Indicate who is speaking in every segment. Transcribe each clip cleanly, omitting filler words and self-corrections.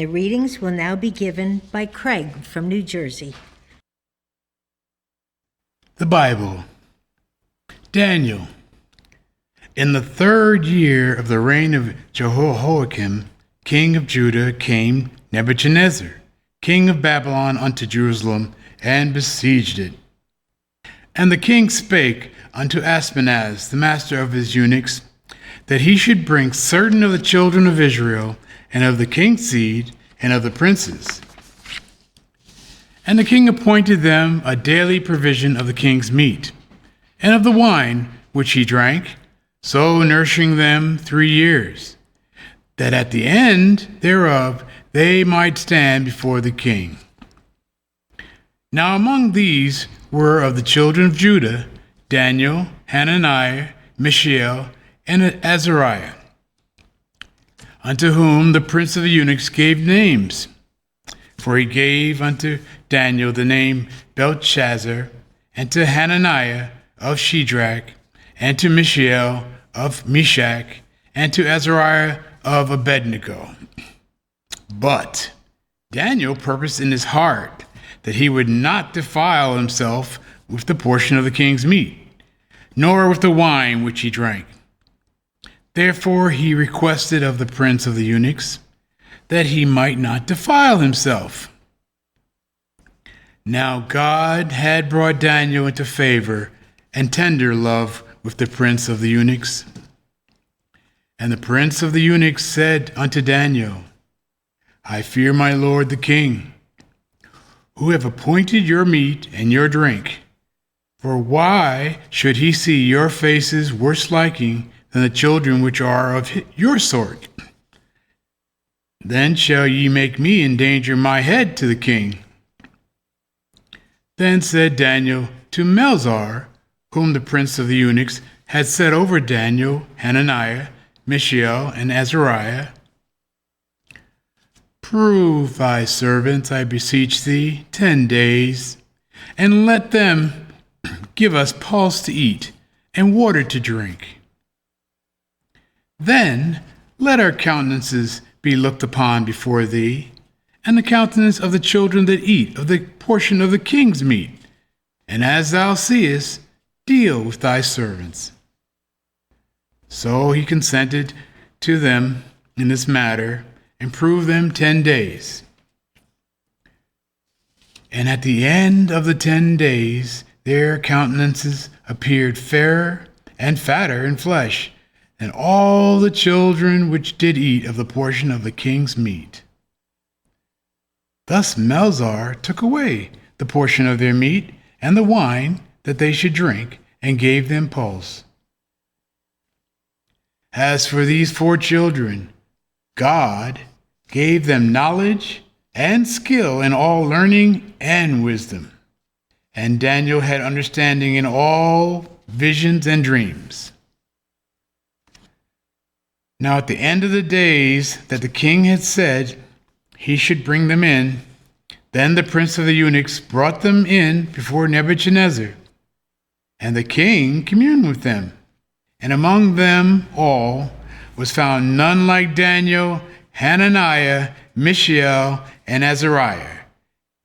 Speaker 1: The readings will now be given by Craig from New Jersey.
Speaker 2: The Bible. Daniel. In the 3rd year of the reign of Jehoiakim, king of Judah, came Nebuchadnezzar, king of Babylon, unto Jerusalem, and besieged it. And the king spake unto Ashpenaz, the master of his eunuchs, that he should bring certain of the children of Israel, and of the king's seed, and of the princes. And the king appointed them a daily provision of the king's meat, and of the wine which he drank, so nourishing them 3 years, that at the end thereof they might stand before the king. Now among these were of the children of Judah, Daniel, Hananiah, Mishael, and Azariah, unto whom the prince of the eunuchs gave names. For he gave unto Daniel the name Belteshazzar, and to Hananiah of Shadrach, and to Mishael of Meshach, and to Azariah of Abednego. But Daniel purposed in his heart that he would not defile himself with the portion of the king's meat, nor with the wine which he drank. Therefore he requested of the prince of the eunuchs that he might not defile himself. Now God had brought Daniel into favor and tender love with the prince of the eunuchs. And the prince of the eunuchs said unto Daniel, I fear my lord the king, who have appointed your meat and your drink. For why should he see your faces worse liking than the children which are of your sort? Then shall ye make me endanger my head to the king. Then said Daniel to Melzar, whom the prince of the eunuchs had set over Daniel, Hananiah, Mishael, and Azariah, Prove thy servants, I beseech thee, 10 days, and let them give us pulse to eat and water to drink. Then let our countenances be looked upon before thee, and the countenance of the children that eat of the portion of the king's meat, and as thou seest, deal with thy servants. So he consented to them in this matter, and proved them 10 days. And at the end of the 10 days, their countenances appeared fairer and fatter in flesh than all the children which did eat of the portion of the king's meat. Thus Melzar took away the portion of their meat and the wine that they should drink, and gave them pulse. As for these 4 children, God gave them knowledge and skill in all learning and wisdom. And Daniel had understanding in all visions and dreams. Now at the end of the days that the king had said he should bring them in, then the prince of the eunuchs brought them in before Nebuchadnezzar. And the king communed with them. And among them all was found none like Daniel, Hananiah, Mishael, and Azariah.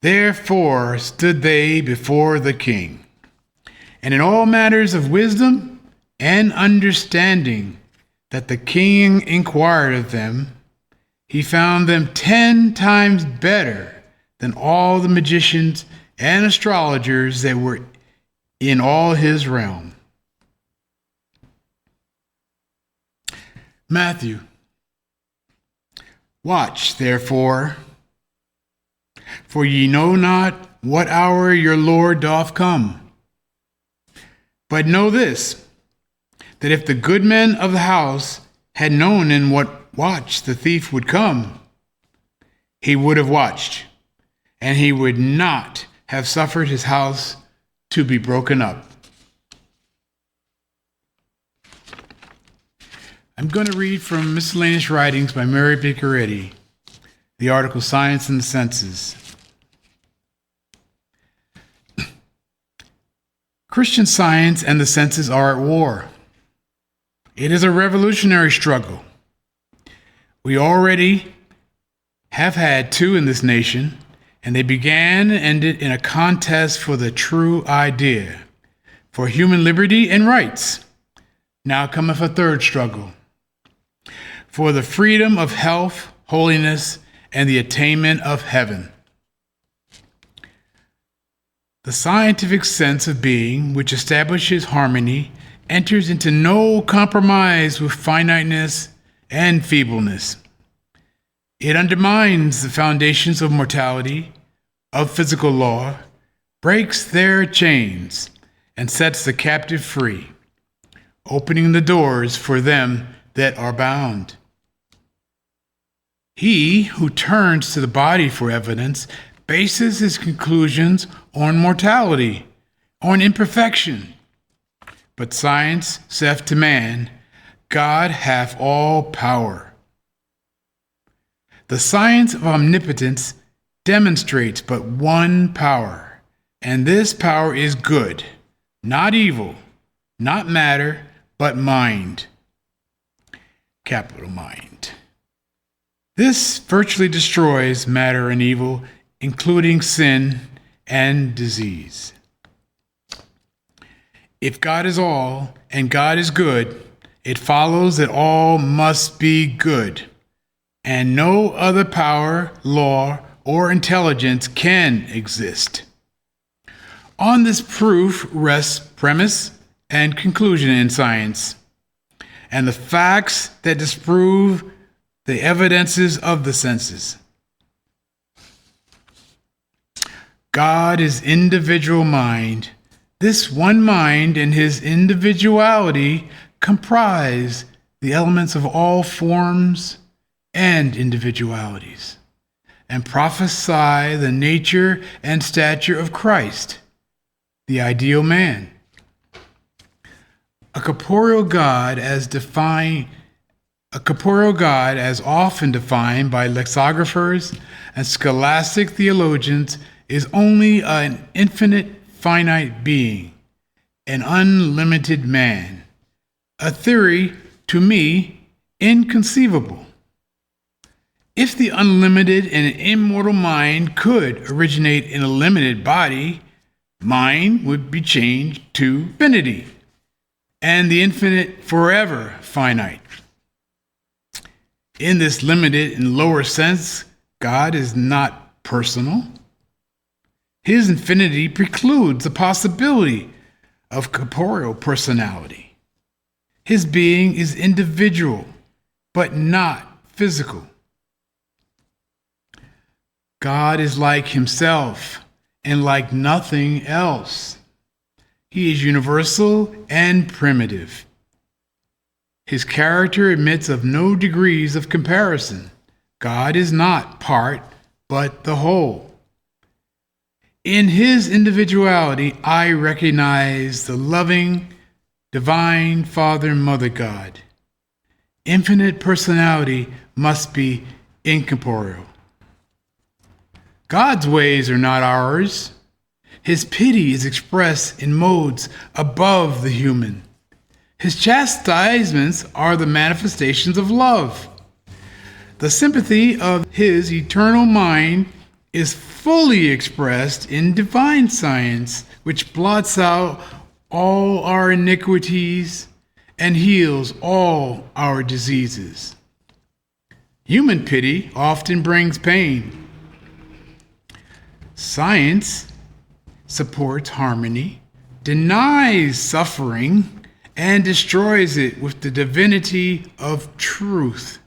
Speaker 2: Therefore stood they before the king. And in all matters of wisdom and understanding that the king inquired of them, he found them 10 times better than all the magicians and astrologers that were in all his realm. Matthew. Watch, therefore, for ye know not what hour your Lord doth come. But know this, that if the good men of the house had known in what watch the thief would come, he would have watched, and he would not have suffered his house to be broken up. I'm going to read from Miscellaneous Writings by Mary Baker Eddy, the article Science and the Senses. Christian science and the senses are at war. It is a revolutionary struggle. We already have had two in this nation, and they began and ended in a contest for the true idea, for human liberty and rights. Now cometh a third struggle, for the freedom of health, holiness, and the attainment of heaven. The scientific sense of being, which establishes harmony, enters into no compromise with finiteness and feebleness. It undermines the foundations of mortality, of physical law, breaks their chains, and sets the captive free, opening the doors for them that are bound. He who turns to the body for evidence bases his conclusions on mortality, on imperfection. But science saith to man, God hath all power. The science of omnipotence demonstrates but one power, and this power is good, not evil, not matter, but mind. Capital Mind. This virtually destroys matter and evil, including sin and disease. If God is all and God is good, it follows that all must be good, and no other power, law, or intelligence can exist. On this proof rests premise and conclusion in science, and the facts that disprove the evidences of the senses. God is individual mind. This one mind and his individuality comprise the elements of all forms and individualities, and prophesy the nature and stature of Christ, the ideal man. A corporeal God as often defined by lexicographers and scholastic theologians is only an infinite finite being, an unlimited man, a theory to me inconceivable. If the unlimited and immortal mind could originate in a limited body, mind would be changed to infinity, and the infinite forever finite. In this limited and lower sense, God is not personal. His infinity precludes the possibility of corporeal personality. His being is individual, but not physical. God is like himself and like nothing else. He is universal and primitive. His character admits of no degrees of comparison. God is not part, but the whole. In his individuality, I recognize the loving, divine Father and Mother God. Infinite personality must be incorporeal. God's ways are not ours. His pity is expressed in modes above the human. His chastisements are the manifestations of love. The sympathy of his eternal mind is fully expressed in divine science, which blots out all our iniquities and heals all our diseases. Human pity often brings pain. Science supports harmony, denies suffering, and destroys it with the divinity of truth.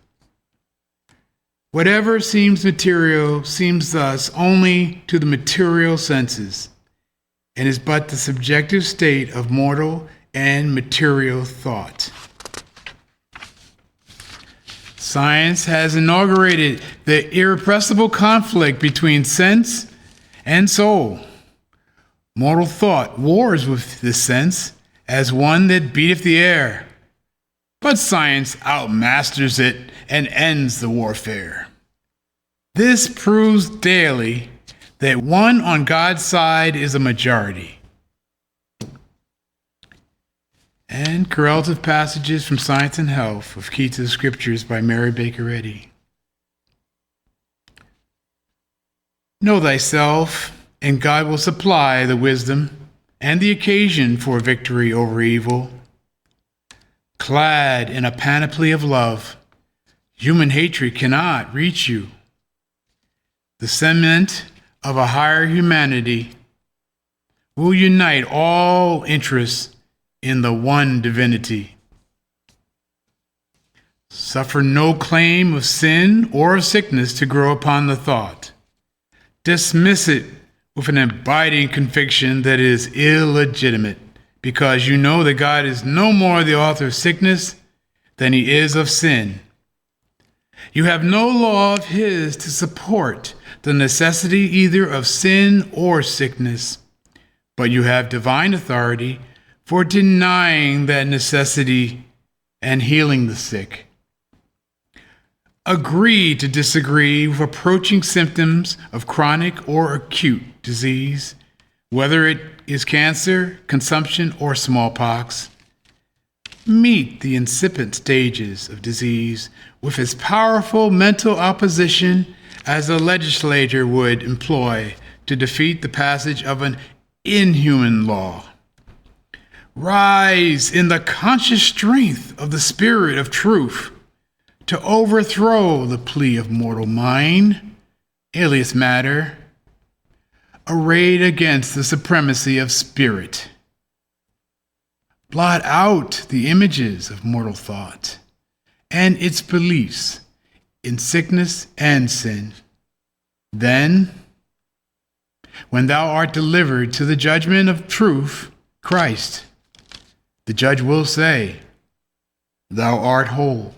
Speaker 2: Whatever seems material seems thus only to the material senses, and is but the subjective state of mortal and material thought. Science has inaugurated the irrepressible conflict between sense and soul. Mortal thought wars with the sense as one that beateth the air, but science outmasters it and ends the warfare. This proves daily that one on God's side is a majority. And correlative passages from Science and Health of Key to the Scriptures by Mary Baker Eddy. Know thyself, and God will supply the wisdom and the occasion for victory over evil. Clad in a panoply of love, human hatred cannot reach you. The cement of a higher humanity will unite all interests in the one divinity. Suffer no claim of sin or of sickness to grow upon the thought. Dismiss it with an abiding conviction that it is illegitimate, because you know that God is no more the author of sickness than he is of sin. You have no law of his to support the necessity either of sin or sickness, but you have divine authority for denying that necessity and healing the sick. Agree to disagree with approaching symptoms of chronic or acute disease, whether it is cancer, consumption, or smallpox. Meet the incipient stages of disease with as powerful mental opposition as a legislator would employ to defeat the passage of an inhuman law. Rise in the conscious strength of the Spirit of truth to overthrow the plea of mortal mind, alias matter, arrayed against the supremacy of spirit. Blot out the images of mortal thought and its beliefs in sickness and sin. Then, when thou art delivered to the judgment of truth, Christ, the judge will say, "Thou art whole."